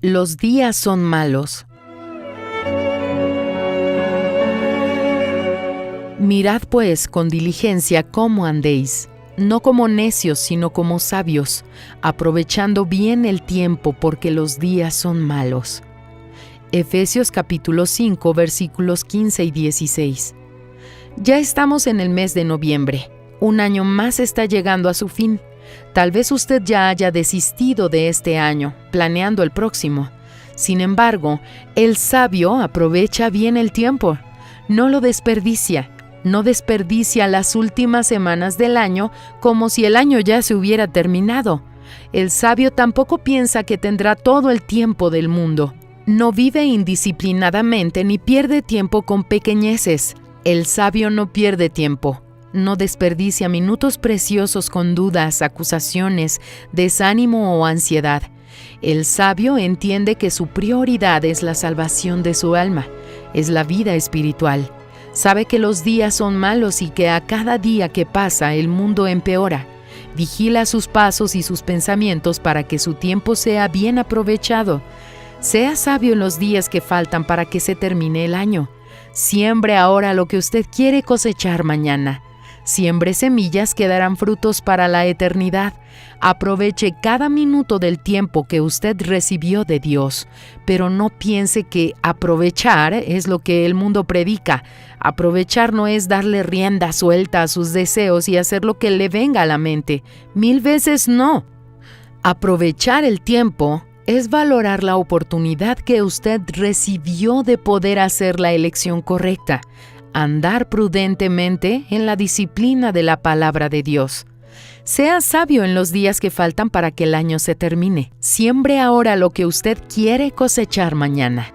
Los días son malos. Mirad pues con diligencia cómo andéis, no como necios, sino como sabios, aprovechando bien el tiempo, porque los días son malos. Efesios capítulo 5, versículos 15 y 16. Ya estamos en el mes de noviembre. Un año más está llegando a su fin. Tal vez usted ya haya desistido de este año, planeando el próximo. Sin embargo, el sabio aprovecha bien el tiempo. No lo desperdicia. No desperdicia las últimas semanas del año como si el año ya se hubiera terminado. El sabio tampoco piensa que tendrá todo el tiempo del mundo. No vive indisciplinadamente ni pierde tiempo con pequeñeces. El sabio no pierde tiempo. No desperdicia minutos preciosos con dudas, acusaciones, desánimo o ansiedad. El sabio entiende que su prioridad es la salvación de su alma, es la vida espiritual. Sabe que los días son malos y que a cada día que pasa el mundo empeora. Vigila sus pasos y sus pensamientos para que su tiempo sea bien aprovechado. Sea sabio en los días que faltan para que se termine el año. Siembre ahora lo que usted quiere cosechar mañana. Siembre semillas que darán frutos para la eternidad. Aproveche cada minuto del tiempo que usted recibió de Dios, pero no piense que aprovechar es lo que el mundo predica. Aprovechar no es darle rienda suelta a sus deseos y hacer lo que le venga a la mente. 1000 veces no. Aprovechar el tiempo es valorar la oportunidad que usted recibió de poder hacer la elección correcta. Andar prudentemente en la disciplina de la palabra de Dios. Sea sabio en los días que faltan para que el año se termine. Siembre ahora lo que usted quiere cosechar mañana.